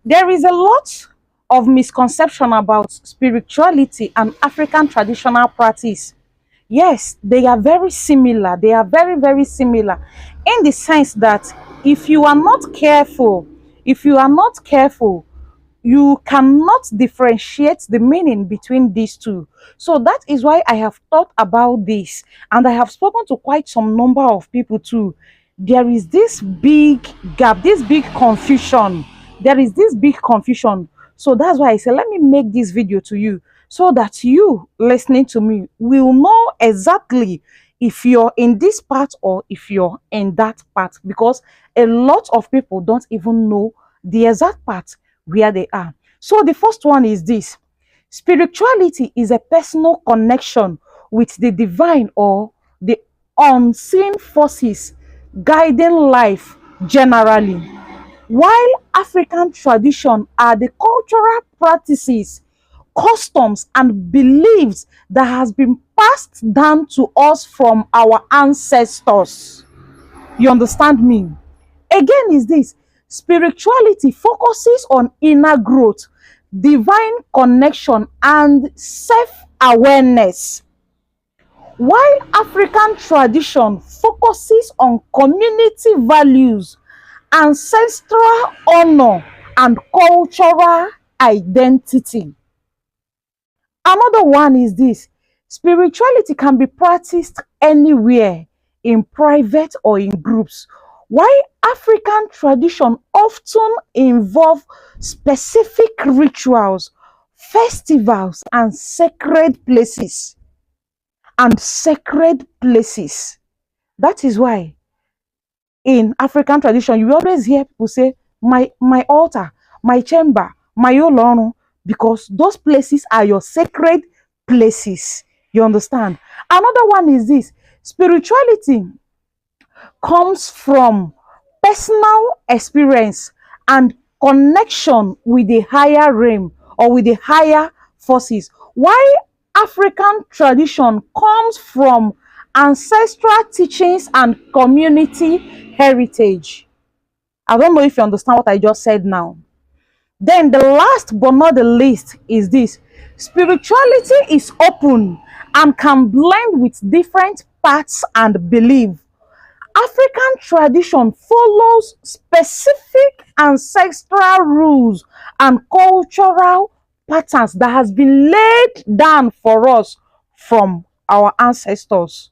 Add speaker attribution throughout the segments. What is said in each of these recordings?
Speaker 1: There is a lot of misconception about spirituality and African traditional practice. Yes, they are very similar. They are very, very similar in the sense that if you are not careful, if you are not careful, you cannot differentiate the meaning between these two. So that is why I have thought about this, and I have spoken to quite some number of people too. There is this big gap, this big confusion. There is this big confusion. So that's why I said, let me make this video to you so that you listening to me will know exactly if you're in this part or if you're in that part, because a lot of people don't even know the exact part where they are. So the first one is this: spirituality is a personal connection with the divine or the unseen forces guiding life generally, while African tradition are the cultural practices, customs and beliefs that has been passed down to us from our ancestors. You understand me? Again, is this: spirituality focuses on inner growth, divine connection, and self-awareness, while African tradition focuses on community values, ancestral honor, and cultural identity. Another one is this: spirituality can be practiced anywhere, in private or in groups, while African tradition often involve specific rituals, festivals, and sacred places. That is why in African tradition, you always hear people say, my altar, my chamber, my Olorun, because those places are your sacred places. You understand? Another one is this: spirituality comes from personal experience and connection with the higher realm or with the higher forces, while African tradition comes from ancestral teachings and community heritage. I don't know if you understand what I just said now. Then the last but not the least is this: spirituality is open and can blend with different paths and belief. African tradition follows specific ancestral rules and cultural patterns that has been laid down for us from our ancestors.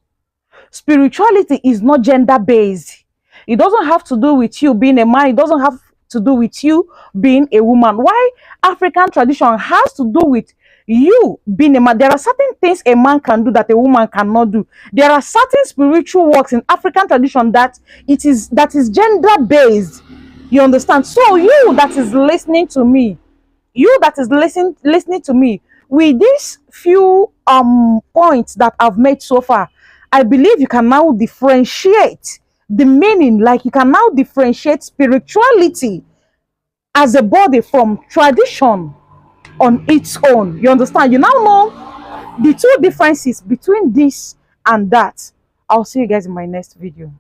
Speaker 1: Spirituality is not gender based. It doesn't have to do with you being a man. It doesn't have to do with you being a woman. Why African tradition has to do with you being a man. There are certain things a man can do that a woman cannot do. There are certain spiritual works in African tradition that is gender based. You understand? So you that is listening to me, listening to me, with these few points that I've made so far, I believe you can now differentiate the meaning, like you can now differentiate spirituality as a body from tradition on its own. You understand? You now know the two differences between this and that. I'll see you guys in my next video.